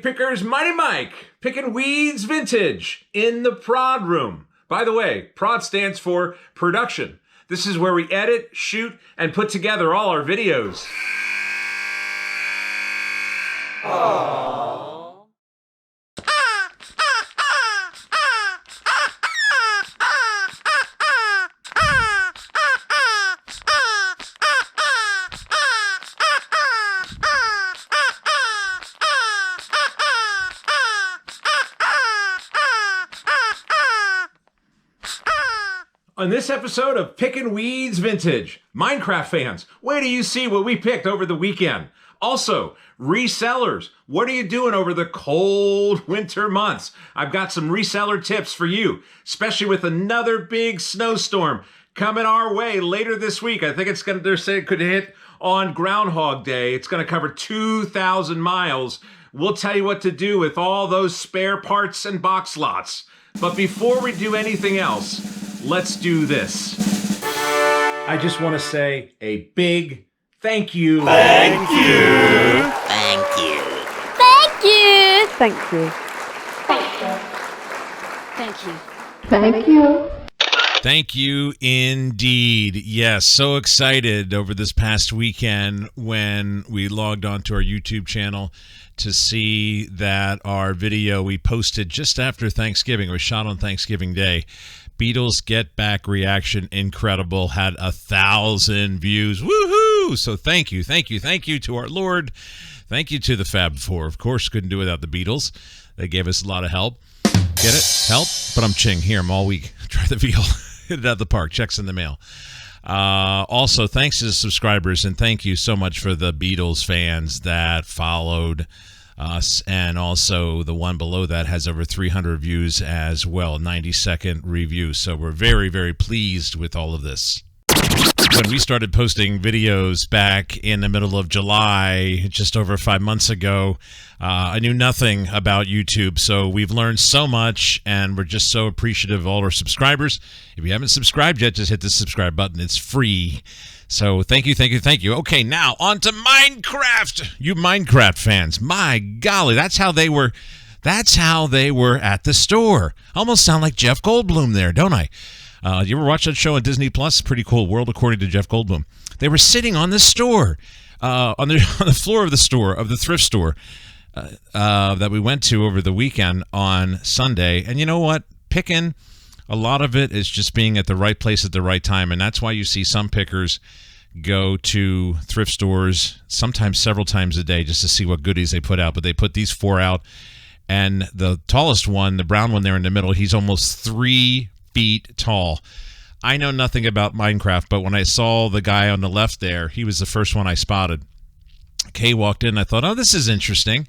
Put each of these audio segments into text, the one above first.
Pickers, Mighty Mike, picking weeds vintage in the prod room. By the way, prod stands for production. This is where we edit, shoot, and put together all our videos. Aww. On this episode of Pickin' Weeds Vintage, Minecraft fans, wait till you see what we picked over the weekend. Also, resellers, what are you doing over the cold winter months? I've got some reseller tips for you, especially with another big snowstorm coming our way later this week. I think they're saying it could hit on Groundhog Day. It's going to cover 2,000 miles. We'll tell you what to do with all those spare parts and box lots. But before we do anything else, let's do this. I just want to say a big thank you. Thank you. Thank you. Thank you. Thank you. Thank you. Thank you. Thank you indeed. Yes, so excited over this past weekend when we logged onto our YouTube channel to see that our video we posted just after Thanksgiving, it was shot on Thanksgiving Day. Beatles Get Back reaction, incredible, had 1,000 views. Woohoo! So thank you to our Lord. Thank you to the Fab Four. Of course, couldn't do without the Beatles. They gave us a lot of help. Get it? Help? But I'm ching. Here, I'm all week. Try the veal. Hit it out the park. Checks in the mail. Also, thanks to the subscribers, and thank you so much for the Beatles fans that followed us, and also the one below that has over 300 views as well, 90-second review. So we're very, very pleased with all of this. When we started posting videos back in the middle of July, just over 5 months ago, I knew nothing about YouTube, so we've learned so much, and we're just so appreciative of all our subscribers. If you haven't subscribed yet, just hit the subscribe button. It's free. So thank you. Okay, now on to Minecraft. You Minecraft fans, my golly, that's how they were at the store. Almost sound like Jeff Goldblum there, don't I? You ever watch that show on Disney Plus? Pretty cool. World According to Jeff Goldblum. They were sitting on the store, on the floor of the store, of the thrift store that we went to over the weekend on Sunday. And you know what? Pickin', a lot of it is just being at the right place at the right time. And that's why you see some pickers go to thrift stores sometimes several times a day just to see what goodies they put out. But they put these 4 out. And the tallest one, the brown one there in the middle, he's almost 3 feet tall. I know nothing about Minecraft, but when I saw the guy on the left there, he was the first one I spotted. Kay walked in, I thought, oh, this is interesting.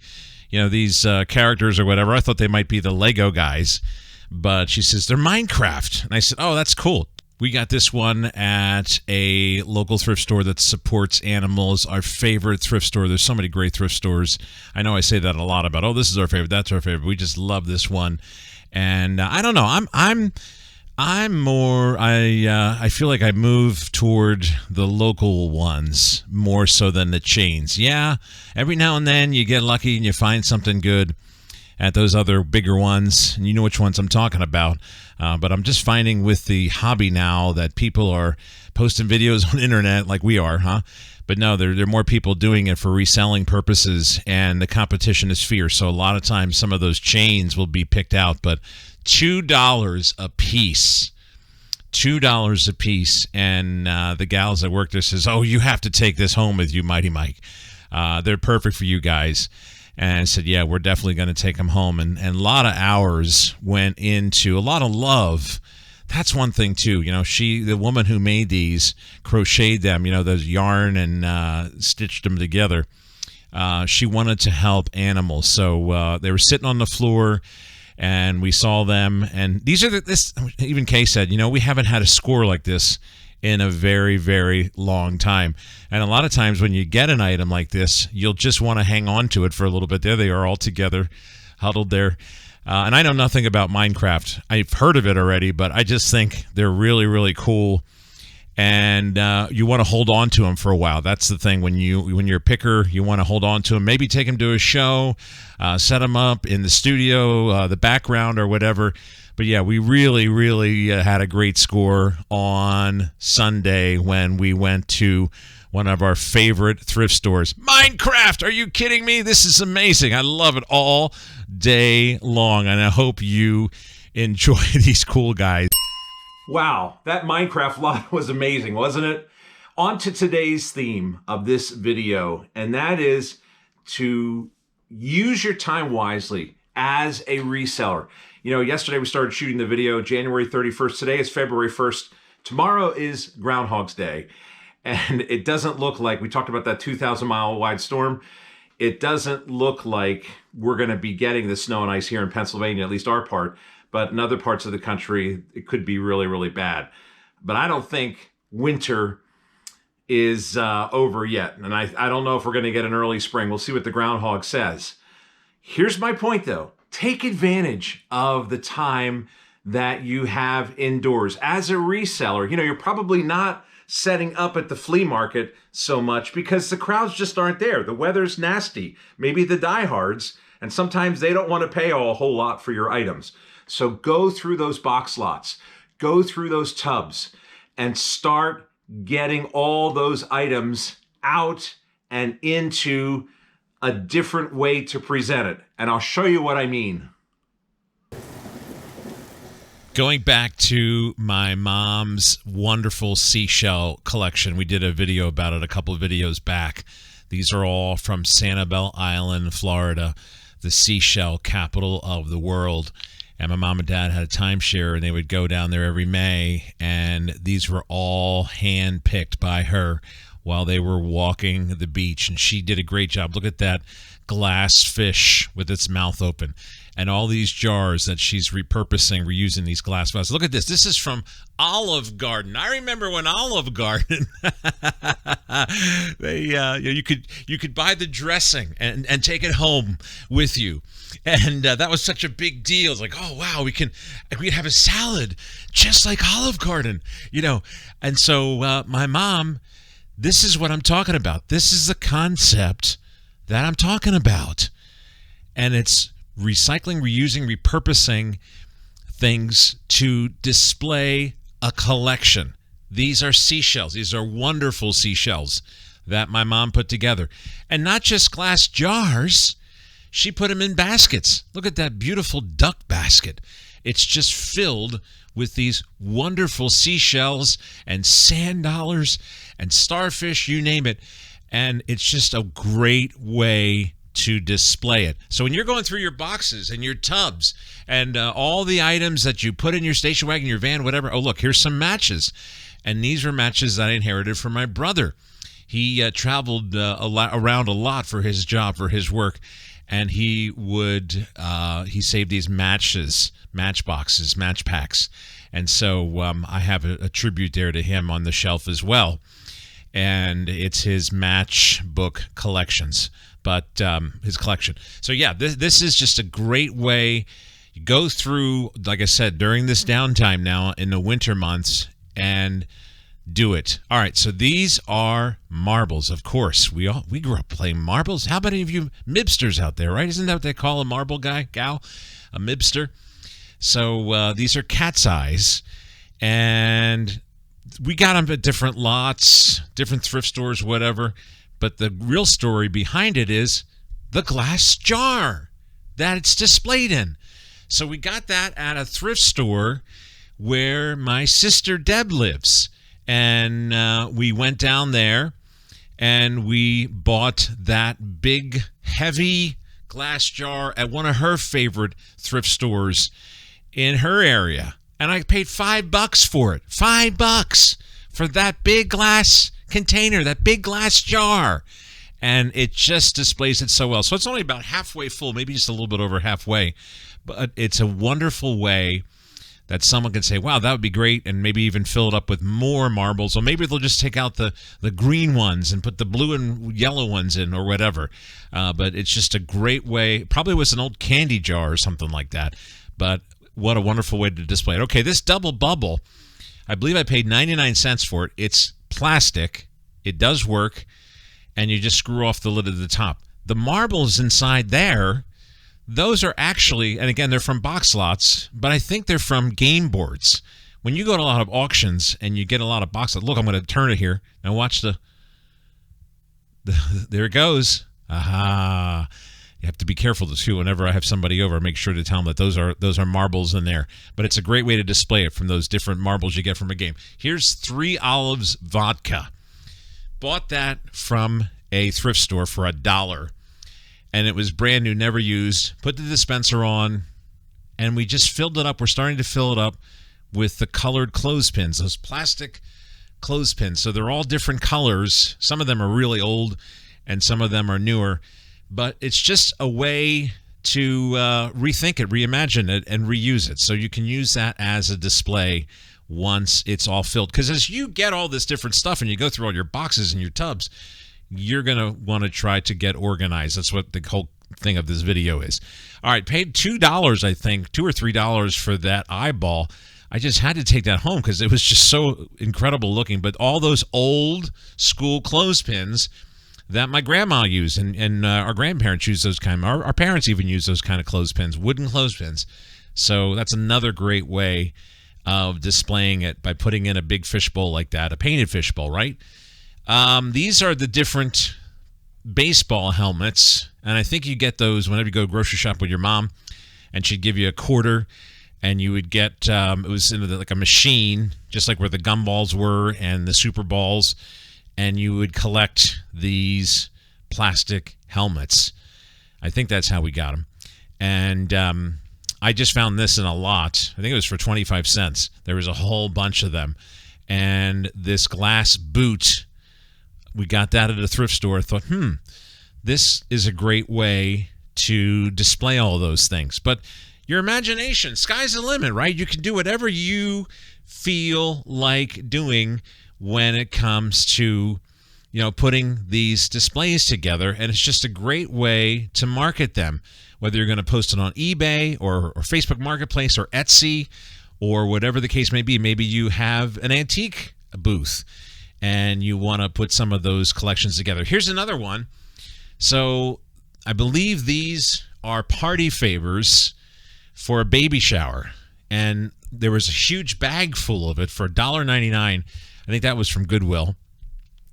You know, these characters or whatever, I thought they might be the Lego guys, but she says, they're Minecraft. And I said, oh, that's cool. We got this one at a local thrift store that supports animals, our favorite thrift store. There's so many great thrift stores. I know I say that a lot about, oh, this is our favorite, that's our favorite. We just love this one. And I don't know, I feel like I move toward the local ones more so than the chains. Yeah, every now and then you get lucky and you find something good at those other bigger ones, and you know which ones I'm talking about. But I'm just finding with the hobby now that people are posting videos on the internet like we are, huh? But no, there are more people doing it for reselling purposes, and the competition is fierce. So a lot of times some of those chains will be picked out, but $2 a piece. $2 a piece. And the gals that work there says, oh, you have to take this home with you, Mighty Mike. They're perfect for you guys. And I said, yeah, we're definitely going to take them home. And a lot of hours went into, a lot of love. That's one thing, too. You know, the woman who made these, crocheted them, you know, those yarn and stitched them together. She wanted to help animals. So they were sitting on the floor, and we saw them. And these are even Kay said, you know, we haven't had a score like this in a very, very long time. And a lot of times when you get an item like this, you'll just want to hang on to it for a little bit. There they are all together, huddled there. And I know nothing about Minecraft. I've heard of it already, but I just think they're really, really cool. and you want to hold on to them for a while. That's the thing. When you're a picker, you want to hold on to them. Maybe take them to a show, set them up in the studio, the background or whatever. But yeah, we really had a great score on Sunday when we went to one of our favorite thrift stores. Minecraft, are you kidding me? This is amazing. I love it all day long, and I hope you enjoy these cool guys. Wow, that Minecraft lot was amazing, wasn't it? On to today's theme of this video, and that is to use your time wisely as a reseller. You know, yesterday we started shooting the video, January 31st. Today is February 1st. Tomorrow is Groundhog's Day. And it doesn't look like, we talked about that 2,000-mile wide storm. It doesn't look like we're going to be getting the snow and ice here in Pennsylvania, at least our part. But in other parts of the country, it could be really bad. But I don't think winter is over yet. And I don't know if we're going to get an early spring. We'll see what the groundhog says. Here's my point, though. Take advantage of the time that you have indoors. As a reseller, you know, you're probably not setting up at the flea market so much because the crowds just aren't there. The weather's nasty. Maybe the diehards, and sometimes they don't want to pay a whole lot for your items. So go through those box lots, go through those tubs, and start getting all those items out and into a different way to present it. And I'll show you what I mean. Going back to my mom's wonderful seashell collection, we did a video about it a couple of videos back. These are all from Sanibel Island, Florida, the seashell capital of the world. And my mom and dad had a timeshare, and they would go down there every May, and these were all hand-picked by her while they were walking the beach, and she did a great job. Look at that glass fish with its mouth open, and all these jars that she's repurposing, reusing these glass vases. Look at this. This is from Olive Garden. I remember when Olive Garden, you could buy the dressing and take it home with you, and that was such a big deal. It's like, oh wow, we'd have a salad just like Olive Garden, you know. And so my mom. This is what I'm talking about. This is the concept that I'm talking about. And it's recycling, reusing, repurposing things to display a collection. These are seashells. These are wonderful seashells that my mom put together. And not just glass jars. She put them in baskets. Look at that beautiful duck basket. It's just filled with these wonderful seashells and sand dollars and starfish, you name it. And it's just a great way to display it. So when you're going through your boxes and your tubs and all the items that you put in your station wagon, your van, whatever, oh, look, here's some matches. And these were matches that I inherited from my brother. He traveled around a lot for his job, for his work. And he saved these match boxes, match packs. And so I have a tribute there to him on the shelf as well. And it's his matchbook collections, but his collection. So yeah, this is just a great way. You go through, like I said, during this downtime now in the winter months and do it. All right, so these are marbles, of course. We grew up playing marbles. How many of you mibsters out there, right? Isn't that what they call a marble guy, gal? A mibster? So these are cat's eyes, and we got them at different lots, different thrift stores, whatever. But the real story behind it is the glass jar that it's displayed in. So we got that at a thrift store where my sister Deb lives. And we went down there and we bought that big, heavy glass jar at one of her favorite thrift stores in her area. And I paid $5 for it. $5 for that big glass container, that big glass jar. And it just displays it so well. So it's only about halfway full, maybe just a little bit over halfway. But it's a wonderful way that someone can say, wow, that would be great, and maybe even fill it up with more marbles. Or maybe they'll just take out the green ones and put the blue and yellow ones in or whatever. But it's just a great way. Probably was an old candy jar or something like that. But what a wonderful way to display it. Okay, this double bubble, I believe I paid 99 cents for it. It's plastic. It does work, and you just screw off the lid at the top. The marbles inside there, those are actually, and again, they're from box lots, but I think they're from game boards. When you go to a lot of auctions and you get a lot of box lots, look, I'm going to turn it here. Now watch there it goes. Aha. You have to be careful too. Whenever I have somebody over, I make sure to tell them that those are marbles in there. But it's a great way to display it from those different marbles you get from a game. Here's 3 Olives vodka. Bought that from a thrift store for $1, and it was brand new, never used. Put the dispenser on, and we just filled it up. We're starting to fill it up with the colored clothespins, those plastic clothespins. So they're all different colors. Some of them are really old, and some of them are newer. But it's just a way to rethink it, reimagine it, and reuse it. So you can use that as a display once it's all filled. Because as you get all this different stuff and you go through all your boxes and your tubs, you're going to want to try to get organized. That's what the whole thing of this video is. All right, paid $2, I think, $2 or $3 for that eyeball. I just had to take that home because it was just so incredible looking. But all those old school clothespins that my grandma used and our grandparents used those kind of, our parents even used those kind of clothespins, wooden clothespins. So that's another great way of displaying it by putting in a big fishbowl like that, a painted fishbowl, right? These are the different baseball helmets, and I think you get those whenever you go grocery shop with your mom, and she'd give you a quarter, and you would get, it was in like a machine, just like where the gumballs were and the super balls, and you would collect these plastic helmets. I think that's how we got them. And I just found this in a lot. I think it was for 25 cents. There was a whole bunch of them. And this glass boot, we got that at a thrift store. I thought, this is a great way to display all those things. But your imagination, sky's the limit, right? You can do whatever you feel like doing when it comes to, putting these displays together. And it's just a great way to market them, whether you're going to post it on eBay or Facebook Marketplace or Etsy or whatever the case may be. Maybe you have an antique booth and you want to put some of those collections together. Here's another one. So I believe these are party favors for a baby shower. And there was a huge bag full of it for $1.99. I think that was from Goodwill.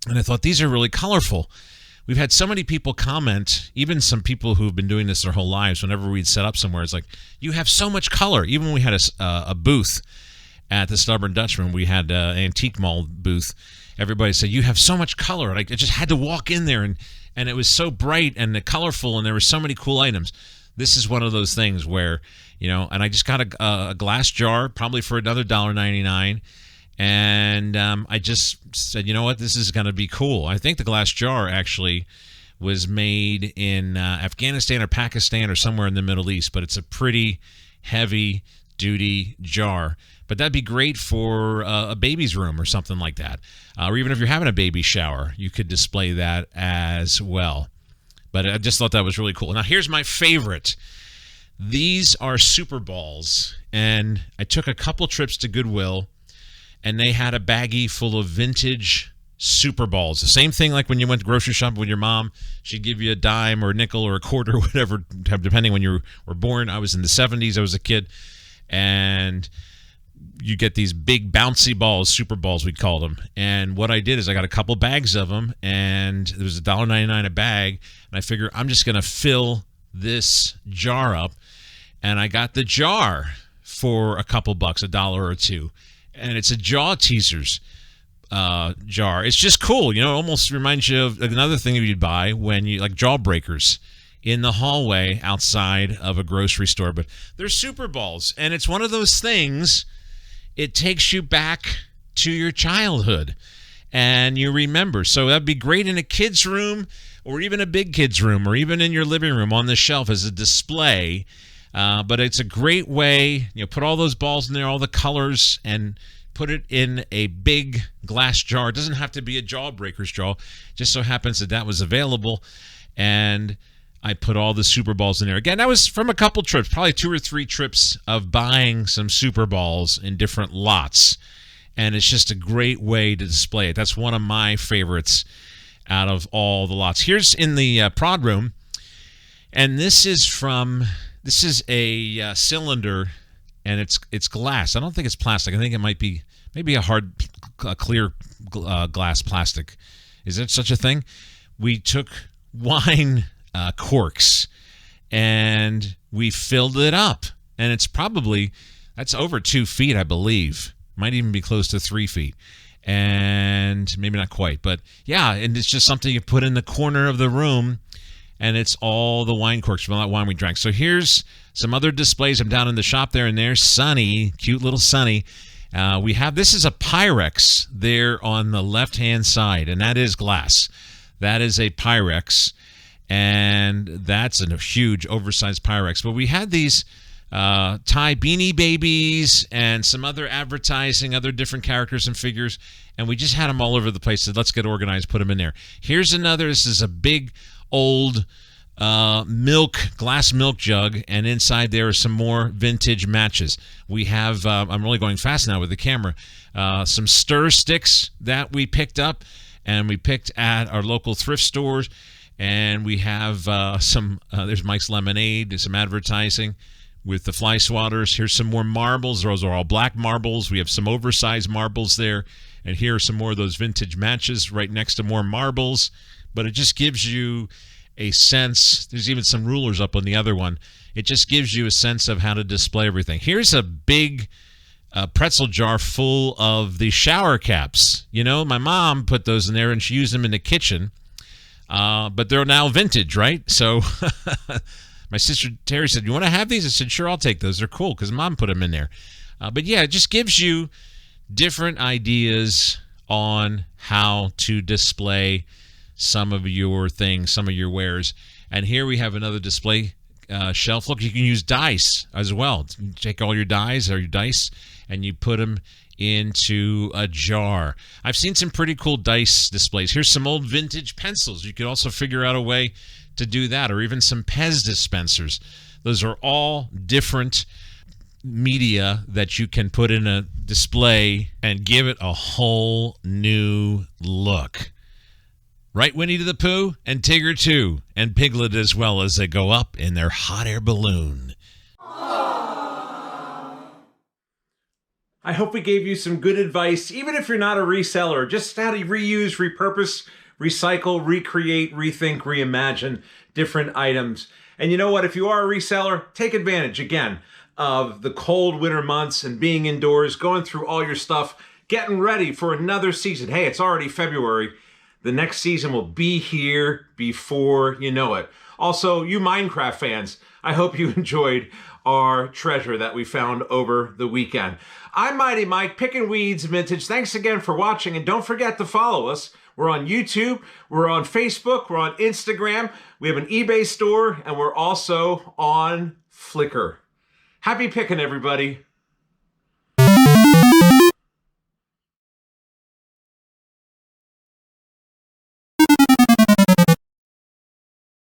And I thought, these are really colorful. We've had so many people comment, even some people who've been doing this their whole lives, whenever we'd set up somewhere, it's like, you have so much color. Even when we had a booth at the Stubborn Dutchman, we had an antique mall booth. Everybody said, you have so much color. And I just had to walk in there, and it was so bright and colorful, and there were so many cool items. This is one of those things where, and I just got a glass jar, probably for another $1.99. And I just said, you know what, this is going to be cool. I think the glass jar actually was made in Afghanistan or Pakistan or somewhere in the Middle East, but it's a pretty heavy-duty jar. But that'd be great for a baby's room or something like that. Or even if you're having a baby shower, you could display that as well. But I just thought that was really cool. Now, here's my favorite. These are Super Balls, and I took a couple trips to Goodwill, and they had a baggie full of vintage Super Balls. The same thing like when you went to grocery shopping with your mom. She'd give you a dime or a nickel or a quarter or whatever, depending when you were born. I was in the 70s. I was a kid. And you get these big bouncy balls, Super Balls we'd call them. And what I did is I got a couple bags of them, and it was $1.99 a bag. And I figured I'm just going to fill this jar up. And I got the jar for a couple bucks, $1 or $2. And it's a Jaw Teasers jar. It's just cool. It almost reminds you of another thing you'd buy when you, like Jawbreakers in the hallway outside of a grocery store. But they're Super Balls. And it's one of those things, it takes you back to your childhood. And you remember. So that'd be great in a kid's room or even a big kid's room or even in your living room on the shelf as a display. But it's a great way, put all those balls in there, all the colors, and put it in a big glass jar. It doesn't have to be a Jawbreakers jar. It just so happens that was available, and I put all the Super Balls in there. Again, that was from a couple trips, probably 2 or 3 trips of buying some Super Balls in different lots. and it's just a great way to display it. That's one of my favorites out of all the lots. Here's in the prod room, and this is a cylinder, and it's glass. I don't think it's plastic. I think it might be maybe a hard, clear glass plastic. Is there such a thing? We took wine corks, and we filled it up, and that's over 2 feet, I believe. Might even be close to 3 feet. And maybe not quite, but yeah, and it's just something you put in the corner of the room, and it's all the wine corks from all that wine we drank. So here's some other displays. I'm down in the shop there, and there's Sunny, cute little Sunny. This is a Pyrex there on the left-hand side, and that is glass. That is a Pyrex, and that's a huge, oversized Pyrex. But we had these Thai Beanie Babies and some other advertising, other different characters and figures, and we just had them all over the place. So let's get organized, put them in there. Here's another. This is a big old glass milk jug, and inside there are some more vintage matches. We have I'm really going fast now with the camera. Some stir sticks that we picked up, and we picked at our local thrift stores, and we have there's Mike's Lemonade, some advertising with the fly swatters. Here's some more marbles. Those are all black marbles. We have some oversized marbles there, and here are some more of those vintage matches right next to more marbles. But it just gives you a sense. There's even some rulers up on the other one. It just gives you a sense of how to display everything. Here's a big pretzel jar full of the shower caps. You know, my mom put those in there, and she used them in the kitchen. But they're now vintage, right? So my sister Terry said, "You want to have these?" I said, "Sure, I'll take those. They're cool," because Mom put them in there. But yeah, it just gives you different ideas on how to display some of your things, some of your wares. And here we have another display shelf. Look, you can use dice as well. You take all your dies or your dice, and you put them into a jar. I've seen some pretty cool dice displays. Here's some old vintage pencils. You could also figure out a way to do that, or even some Pez dispensers. Those are all different media that you can put in a display and give it a whole new look. Right, Winnie the Pooh? And Tigger too, and Piglet as well, as they go up in their hot air balloon. I hope we gave you some good advice, even if you're not a reseller, just how to reuse, repurpose, recycle, recreate, rethink, reimagine different items. And you know what? If you are a reseller, take advantage, again, of the cold winter months and being indoors, going through all your stuff, getting ready for another season. Hey, it's already February. The next season will be here before you know it. Also, you Minecraft fans, I hope you enjoyed our treasure that we found over the weekend. I'm Mighty Mike, Pickin' Weeds Vintage. Thanks again for watching, and don't forget to follow us. We're on YouTube, we're on Facebook, we're on Instagram, we have an eBay store, and we're also on Flickr. Happy picking, everybody.